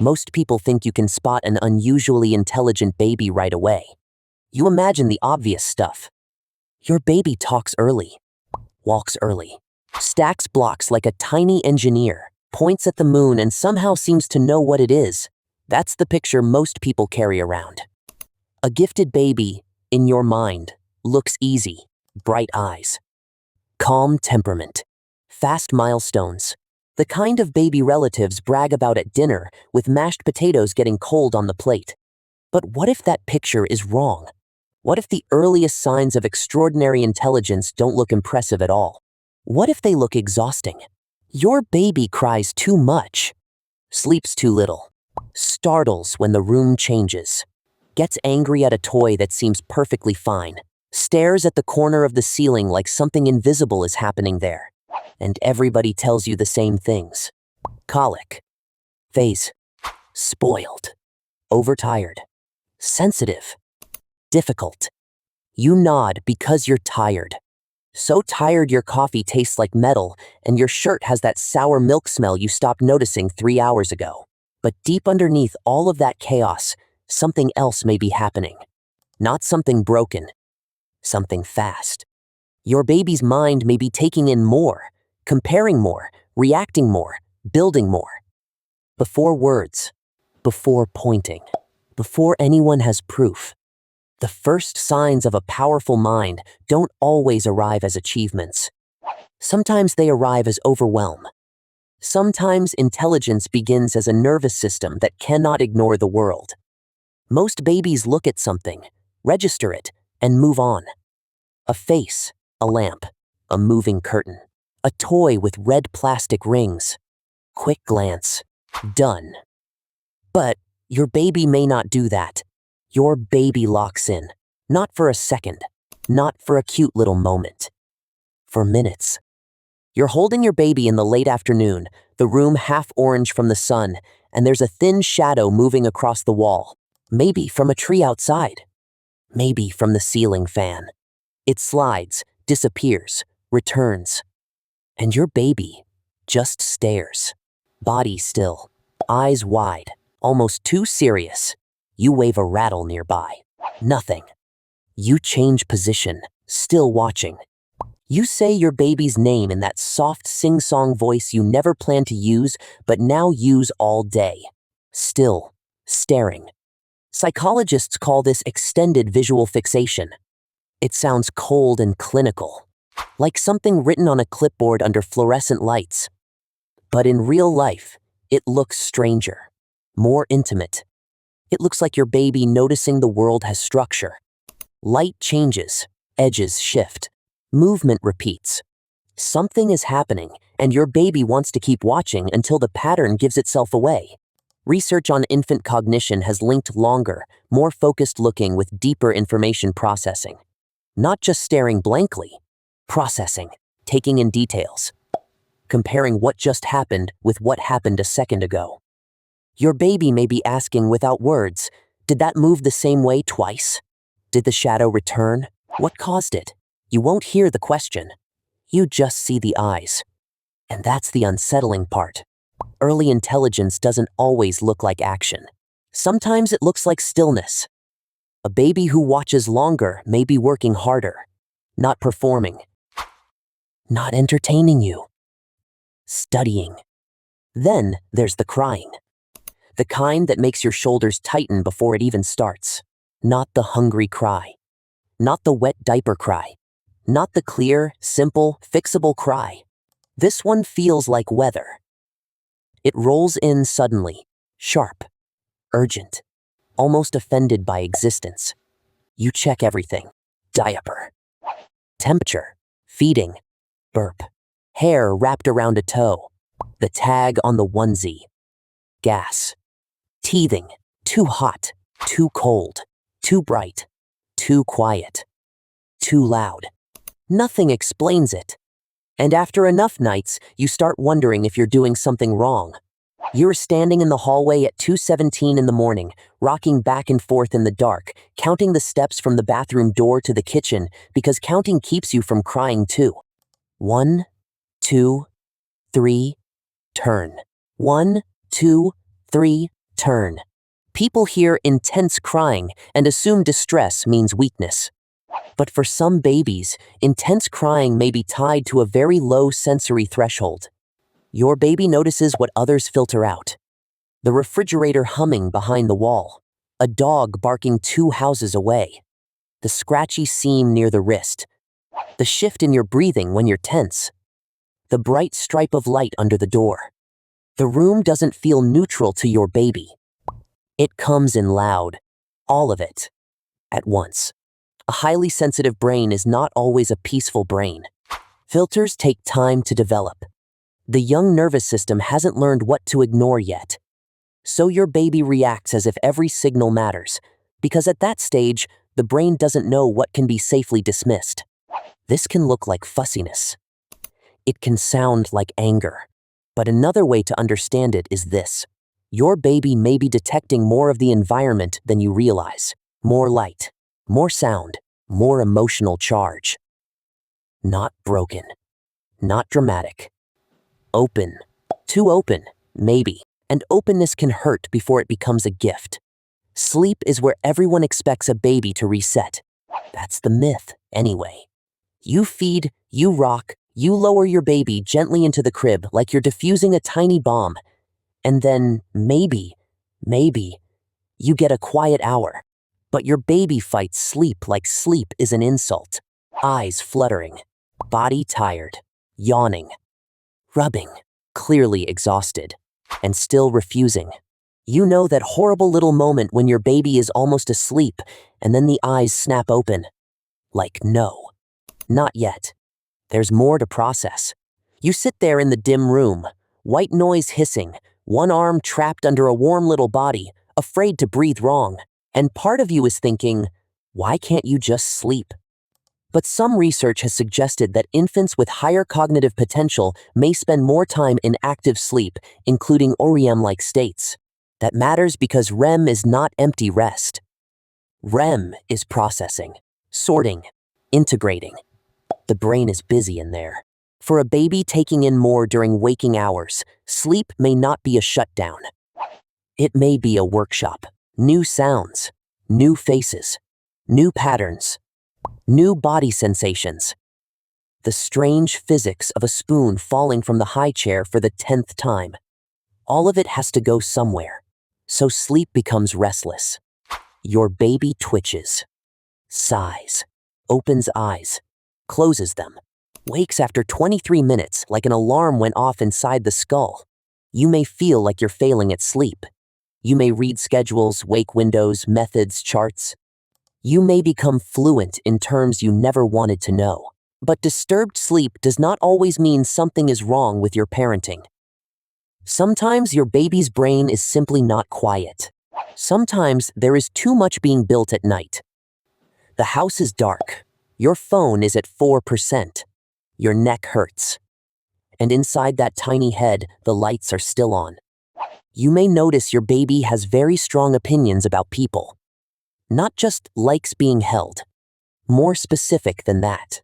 Most people think you can spot an unusually intelligent baby right away. You imagine the obvious stuff. Your baby talks early, walks early, stacks blocks like a tiny engineer, points at the moon and somehow seems to know what it is. That's the picture most people carry around. A gifted baby, in your mind, looks easy, bright eyes, calm temperament, fast milestones, the kind of baby relatives brag about at dinner with mashed potatoes getting cold on the plate. But what if that picture is wrong? What if the earliest signs of extraordinary intelligence don't look impressive at all? What if they look exhausting? Your baby cries too much, sleeps too little, startles when the room changes, gets angry at a toy that seems perfectly fine, stares at the corner of the ceiling like something invisible is happening there. And everybody tells you the same things. Colic, phase, spoiled, overtired, sensitive, difficult. You nod because you're tired. So tired your coffee tastes like metal and your shirt has that sour milk smell you stopped noticing 3 hours ago. But deep underneath all of that chaos, something else may be happening. Not something broken, something fast. Your baby's mind may be taking in more, comparing more, reacting more, building more. Before words, before pointing, before anyone has proof. The first signs of a powerful mind don't always arrive as achievements. Sometimes they arrive as overwhelm. Sometimes intelligence begins as a nervous system that cannot ignore the world. Most babies look at something, register it, and move on. A face, a lamp, a moving curtain, a toy with red plastic rings. Quick glance, done. But your baby may not do that. Your baby locks in, not for a second, not for a cute little moment, for minutes. You're holding your baby in the late afternoon, the room half orange from the sun, and there's a thin shadow moving across the wall, maybe from a tree outside, maybe from the ceiling fan. It slides, disappears, returns, and your baby just stares, body still, eyes wide, almost too serious. You wave a rattle nearby. Nothing. You change position, still watching. You say your baby's name in that soft sing-song voice you never planned to use, but now use all day. Still, staring. Psychologists call this extended visual fixation. It sounds cold and clinical, like something written on a clipboard under fluorescent lights. But in real life, it looks stranger, more intimate. It looks like your baby noticing the world has structure. Light changes, edges shift, movement repeats. Something is happening, and your baby wants to keep watching until the pattern gives itself away. Research on infant cognition has linked longer, more focused looking with deeper information processing. Not just staring blankly, processing, taking in details, comparing what just happened with what happened a second ago. Your baby may be asking without words, did that move the same way twice? Did the shadow return? What caused it? You won't hear the question. You just see the eyes. And that's the unsettling part. Early intelligence doesn't always look like action. Sometimes it looks like stillness. A baby who watches longer may be working harder, not performing, not entertaining you, studying. Then there's the crying. The kind that makes your shoulders tighten before it even starts. Not the hungry cry. Not the wet diaper cry. Not the clear, simple, fixable cry. This one feels like weather. It rolls in suddenly, sharp, urgent, almost offended by existence. You check everything. Diaper, temperature, feeding, burp, hair wrapped around a toe, the tag on the onesie, gas, teething, too hot, too cold, too bright, too quiet, too loud. Nothing explains it. And after enough nights, you start wondering if you're doing something wrong. You're standing in the hallway at 2:17 in the morning, rocking back and forth in the dark, counting the steps from the bathroom door to the kitchen because counting keeps you from crying too. 1, 2, 3, turn. 1, 2, 3, Turn. People hear intense crying and assume distress means weakness. But for some babies, intense crying may be tied to a very low sensory threshold. Your baby notices what others filter out. The refrigerator humming behind the wall. A dog barking 2 houses away. The scratchy seam near the wrist. The shift in your breathing when you're tense. The bright stripe of light under the door. The room doesn't feel neutral to your baby. It comes in loud. All of it. At once. A highly sensitive brain is not always a peaceful brain. Filters take time to develop. The young nervous system hasn't learned what to ignore yet. So your baby reacts as if every signal matters, because at that stage, the brain doesn't know what can be safely dismissed. This can look like fussiness. It can sound like anger. But another way to understand it is this. Your baby may be detecting more of the environment than you realize. More light, more sound, more emotional charge. Not broken. Not dramatic. Open. Too open, maybe. And openness can hurt before it becomes a gift. Sleep is where everyone expects a baby to reset. That's the myth, anyway. You feed, you rock, you lower your baby gently into the crib like you're diffusing a tiny bomb. And then, maybe, you get a quiet hour. But your baby fights sleep like sleep is an insult. Eyes fluttering, body tired, yawning, rubbing, clearly exhausted, and still refusing. You know that horrible little moment when your baby is almost asleep and then the eyes snap open. Like, no, not yet. There's more to process. You sit there in the dim room, white noise hissing, one arm trapped under a warm little body, afraid to breathe wrong. And part of you is thinking, why can't you just sleep? But some research has suggested that infants with higher cognitive potential may spend more time in active sleep, including REM-like states. That matters because REM is not empty rest. REM is processing, sorting, integrating. The brain is busy in there. For a baby taking in more during waking hours, sleep may not be a shutdown. It may be a workshop. New sounds, new faces, new patterns, new body sensations. The strange physics of a spoon falling from the high chair for the 10th time. All of it has to go somewhere. So sleep becomes restless. Your baby twitches, sighs, opens eyes, closes them, wakes after 23 minutes like an alarm went off inside the skull. You may feel like you're failing at sleep. You may read schedules, wake windows, methods, charts. You may become fluent in terms you never wanted to know. But disturbed sleep does not always mean something is wrong with your parenting. Sometimes your baby's brain is simply not quiet. Sometimes there is too much being built at night. The house is dark. Your phone is at 4%. Your neck hurts. And inside that tiny head, the lights are still on. You may notice your baby has very strong opinions about people. Not just likes being held. More specific than that.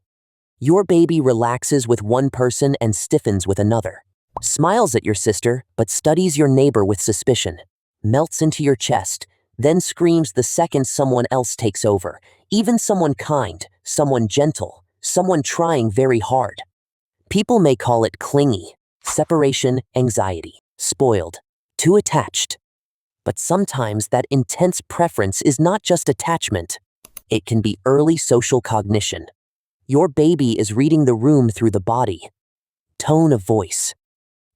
Your baby relaxes with one person and stiffens with another. Smiles at your sister, but studies your neighbor with suspicion. Melts into your chest, then screams the second someone else takes over. Even someone kind, someone gentle, someone trying very hard. People may call it clingy, separation anxiety, spoiled, too attached. But sometimes that intense preference is not just attachment. It can be early social cognition. Your baby is reading the room through the body. Tone of voice,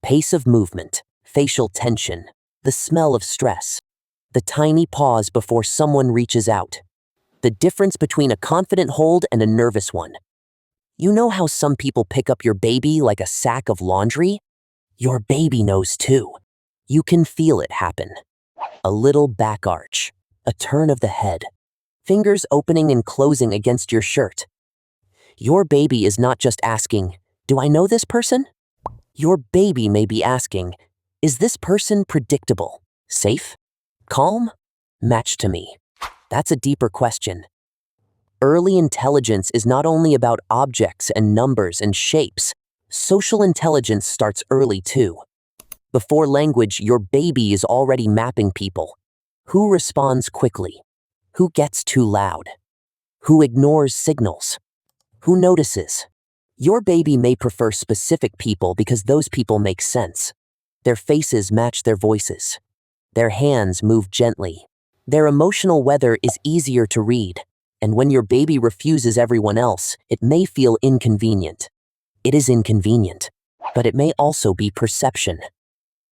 pace of movement, facial tension, the smell of stress, the tiny pause before someone reaches out. The difference between a confident hold and a nervous one. You know how some people pick up your baby like a sack of laundry? Your baby knows too. You can feel it happen. A little back arch, a turn of the head, fingers opening and closing against your shirt. Your baby is not just asking, "Do I know this person?" Your baby may be asking, "Is this person predictable, safe, calm, matched to me?" That's a deeper question. Early intelligence is not only about objects and numbers and shapes. Social intelligence starts early too. Before language, your baby is already mapping people. Who responds quickly? Who gets too loud? Who ignores signals? Who notices? Your baby may prefer specific people because those people make sense. Their faces match their voices. Their hands move gently. Their emotional weather is easier to read. And when your baby refuses everyone else, it may feel inconvenient. It is inconvenient, but it may also be perception.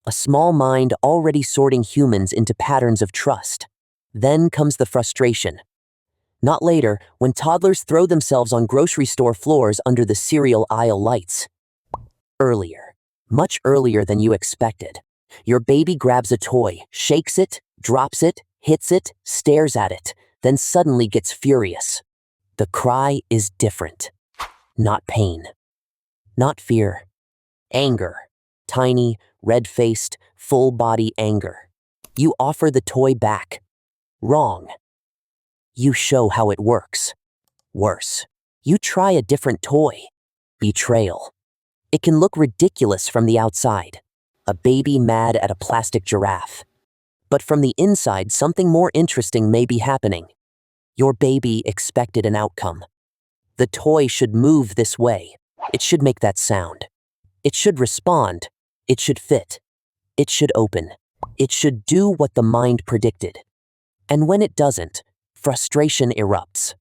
A small mind already sorting humans into patterns of trust. Then comes the frustration. Not later, when toddlers throw themselves on grocery store floors under the cereal aisle lights. Earlier, much earlier than you expected. Your baby grabs a toy, shakes it, drops it, hits it, stares at it, then suddenly gets furious. The cry is different. Not pain. Not fear. Anger. Tiny, red-faced, full-body anger. You offer the toy back. Wrong. You show how it works. Worse. You try a different toy. Betrayal. It can look ridiculous from the outside. A baby mad at a plastic giraffe. But from the inside, something more interesting may be happening. Your baby expected an outcome. The toy should move this way. It should make that sound. It should respond. It should fit. It should open. It should do what the mind predicted. And when it doesn't, frustration erupts.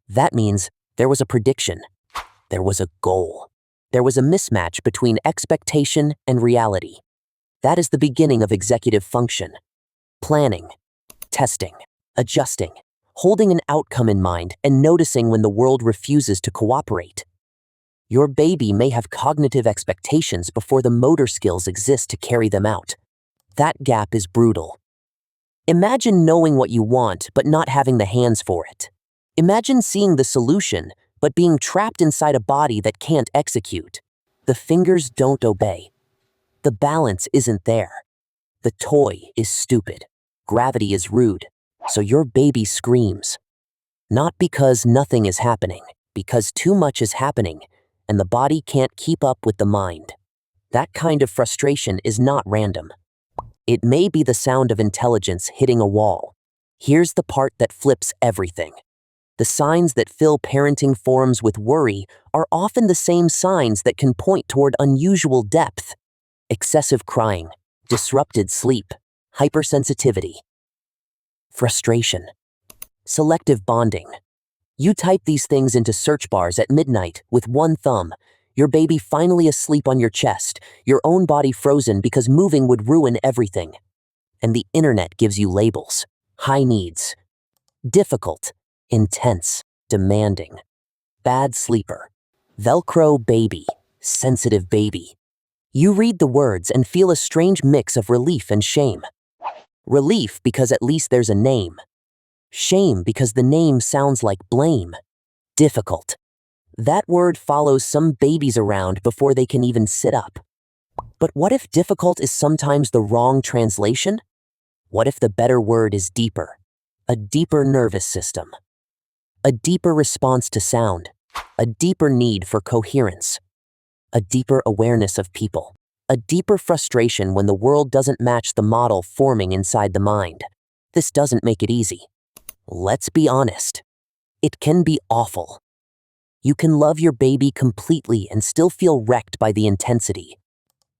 That means there was a prediction. There was a goal. There was a mismatch between expectation and reality. That is the beginning of executive function. Planning, testing, adjusting, holding an outcome in mind and noticing when the world refuses to cooperate. Your baby may have cognitive expectations before the motor skills exist to carry them out. That gap is brutal. Imagine knowing what you want but not having the hands for it. Imagine seeing the solution but being trapped inside a body that can't execute. The fingers don't obey. The balance isn't there. The toy is stupid. Gravity is rude. So your baby screams. Not because nothing is happening, because too much is happening, and the body can't keep up with the mind. That kind of frustration is not random. It may be the sound of intelligence hitting a wall. Here's the part that flips everything. The signs that fill parenting forums with worry are often the same signs that can point toward unusual depth. Excessive crying, disrupted sleep, hypersensitivity. Frustration. Selective bonding. You type these things into search bars at midnight with one thumb, your baby finally asleep on your chest, your own body frozen because moving would ruin everything. And the internet gives you labels. High needs. Difficult. Intense. Demanding. Bad sleeper. Velcro baby. Sensitive baby. You read the words and feel a strange mix of relief and shame. Relief because at least there's a name. Shame because the name sounds like blame. Difficult. That word follows some babies around before they can even sit up. But what if difficult is sometimes the wrong translation? What if the better word is deeper? A deeper nervous system. A deeper response to sound. A deeper need for coherence. A deeper awareness of people. A deeper frustration when the world doesn't match the model forming inside the mind. This doesn't make it easy. Let's be honest. It can be awful. You can love your baby completely and still feel wrecked by the intensity.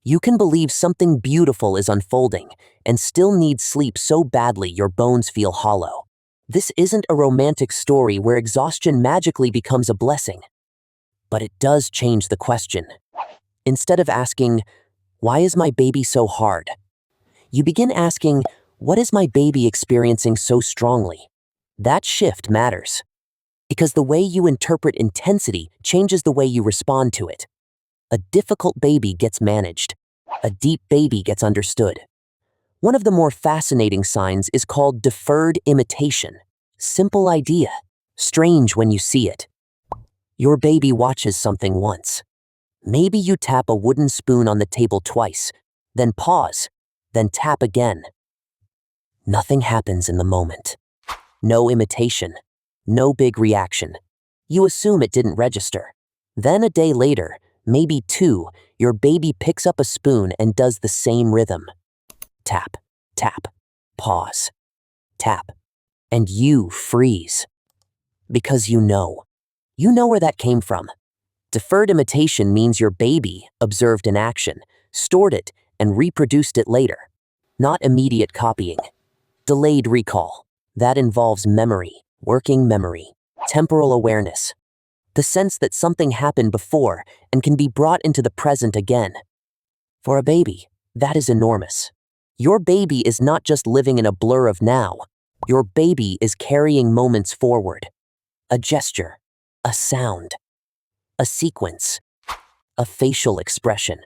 You can believe something beautiful is unfolding and still need sleep so badly your bones feel hollow. This isn't a romantic story where exhaustion magically becomes a blessing. But it does change the question. Instead of asking, "Why is my baby so hard?" you begin asking, "What is my baby experiencing so strongly?" That shift matters. Because the way you interpret intensity changes the way you respond to it. A difficult baby gets managed. A deep baby gets understood. One of the more fascinating signs is called deferred imitation. Simple idea. Strange when you see it. Your baby watches something once. Maybe you tap a wooden spoon on the table twice, then pause, then tap again. Nothing happens in the moment. No imitation. No big reaction. You assume it didn't register. Then a day later, Maybe 2, your baby picks up a spoon and does the same rhythm. Tap, tap, pause, tap, and you freeze. Because you know. You know where that came from. Deferred imitation means your baby observed an action, stored it, and reproduced it later. Not immediate copying. Delayed recall. That involves memory, working memory, temporal awareness. The sense that something happened before and can be brought into the present again. For a baby, that is enormous. Your baby is not just living in a blur of now. Your baby is carrying moments forward. A gesture, a sound, a sequence, a facial expression,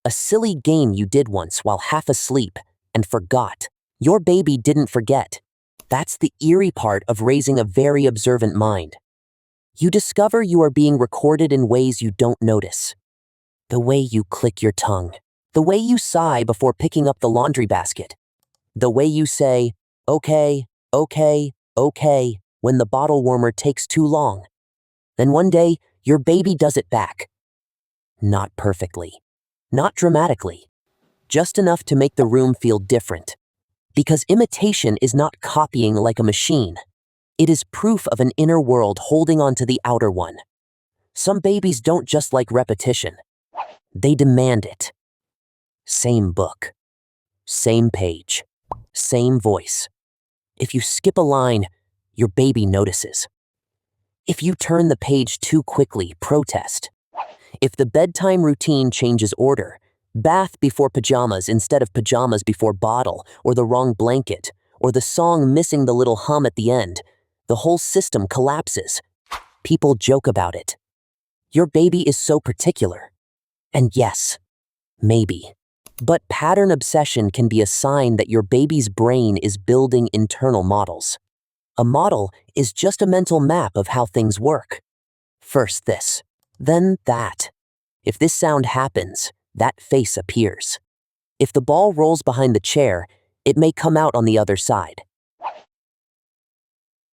a silly game you did once while half asleep and forgot. Your baby didn't forget. That's the eerie part of raising a very observant mind. You discover you are being recorded in ways you don't notice. The way you click your tongue, the way you sigh before picking up the laundry basket, the way you say, okay, okay, okay, when the bottle warmer takes too long. Then one day, your baby does it back. Not perfectly, not dramatically, just enough to make the room feel different. Because imitation is not copying like a machine. It is proof of an inner world holding on to the outer one. Some babies don't just like repetition. They demand it. Same book, same page, same voice. If you skip a line, your baby notices. If you turn the page too quickly, protest. If the bedtime routine changes order, bath before pajamas instead of pajamas before bottle, or the wrong blanket, or the song missing the little hum at the end, the whole system collapses. People joke about it. Your baby is so particular. And yes, maybe. But pattern obsession can be a sign that your baby's brain is building internal models. A model is just a mental map of how things work. First this, then that. If this sound happens, that face appears. If the ball rolls behind the chair, it may come out on the other side.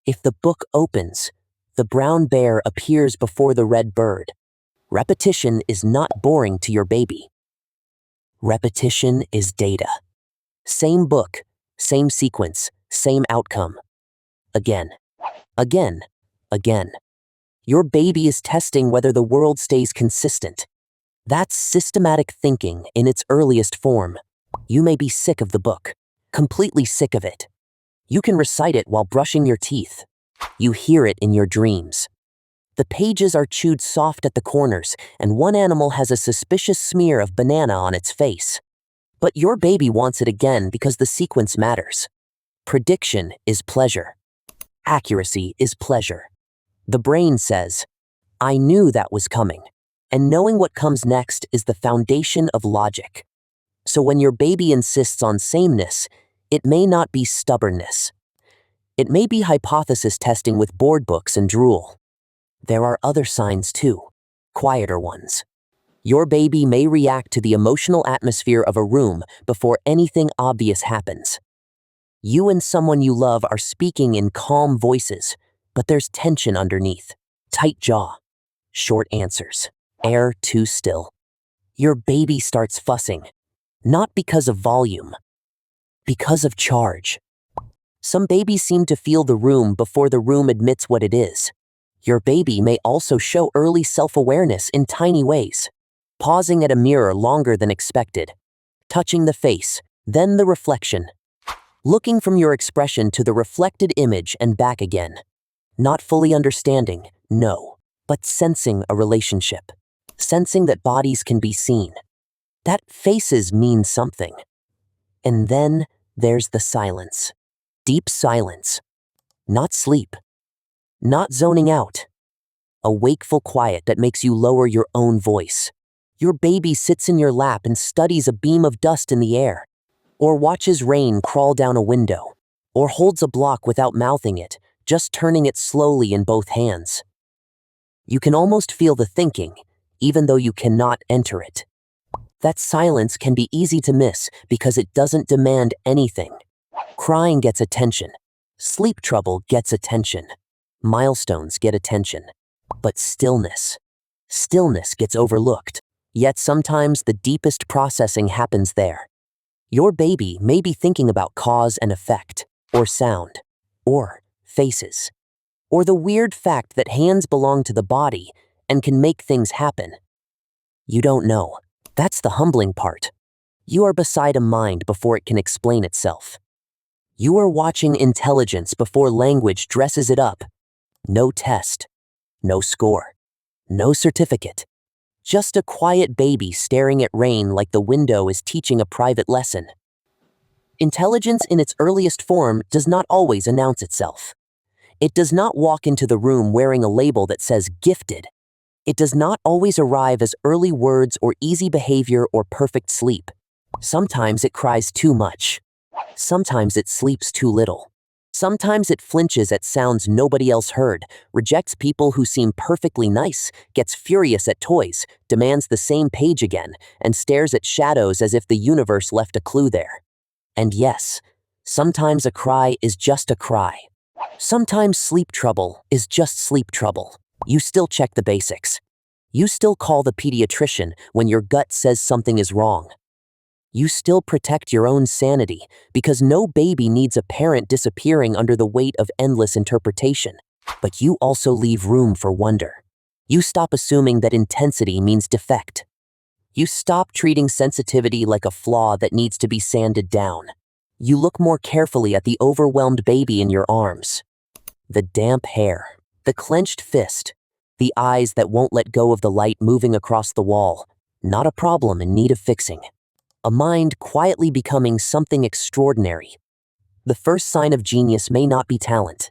If the book opens, the brown bear appears before the red bird. Repetition is not boring to your baby. Repetition is data. Same book, same sequence, same outcome. Again, again, again. Your baby is testing whether the world stays consistent. That's systematic thinking in its earliest form. You may be sick of the book, completely sick of it. You can recite it while brushing your teeth. You hear it in your dreams. The pages are chewed soft at the corners, and one animal has a suspicious smear of banana on its face. But your baby wants it again because the sequence matters. Prediction is pleasure. Accuracy is pleasure. The brain says, I knew that was coming, and knowing what comes next is the foundation of logic. So when your baby insists on sameness, it may not be stubbornness. It may be hypothesis testing with board books and drool. There are other signs too, quieter ones. Your baby may react to the emotional atmosphere of a room before anything obvious happens. You and someone you love are speaking in calm voices, but there's tension underneath. Tight jaw, short answers, air too still. Your baby starts fussing, not because of volume, because of charge. Some babies seem to feel the room before the room admits what it is. Your baby may also show early self-awareness in tiny ways, pausing at a mirror longer than expected, touching the face, then the reflection, looking from your expression to the reflected image and back again. Not fully understanding, no, but sensing a relationship, sensing that bodies can be seen, that faces mean something. And then there's the silence, deep silence, not sleep, not zoning out, a wakeful quiet that makes you lower your own voice. Your baby sits in your lap and studies a beam of dust in the air, or watches rain crawl down a window, or holds a block without mouthing it, just turning it slowly in both hands. You can almost feel the thinking, even though you cannot enter it. That silence can be easy to miss because it doesn't demand anything. Crying gets attention. Sleep trouble gets attention. Milestones get attention. But stillness gets overlooked. Yet sometimes the deepest processing happens there. Your baby may be thinking about cause and effect, or sound, or faces, or the weird fact that hands belong to the body and can make things happen. You don't know. That's the humbling part. You are beside a mind before it can explain itself. You are watching intelligence before language dresses it up. No test, no score, no certificate. Just a quiet baby staring at rain like the window is teaching a private lesson. Intelligence in its earliest form does not always announce itself. It does not walk into the room wearing a label that says gifted. It does not always arrive as early words or easy behavior or perfect sleep. Sometimes it cries too much. Sometimes it sleeps too little. Sometimes it flinches at sounds nobody else heard, rejects people who seem perfectly nice, gets furious at toys, demands the same page again, and stares at shadows as if the universe left a clue there. And yes, sometimes a cry is just a cry. Sometimes sleep trouble is just sleep trouble. You still check the basics. You still call the pediatrician when your gut says something is wrong. You still protect your own sanity because no baby needs a parent disappearing under the weight of endless interpretation. But you also leave room for wonder. You stop assuming that intensity means defect. You stop treating sensitivity like a flaw that needs to be sanded down. You look more carefully at the overwhelmed baby in your arms. The damp hair, the clenched fist, the eyes that won't let go of the light moving across the wall. Not a problem in need of fixing. A mind quietly becoming something extraordinary. The first sign of genius may not be talent.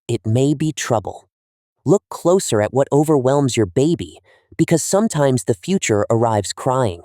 It may be trouble. Look closer at what overwhelms your baby, because sometimes the future arrives crying.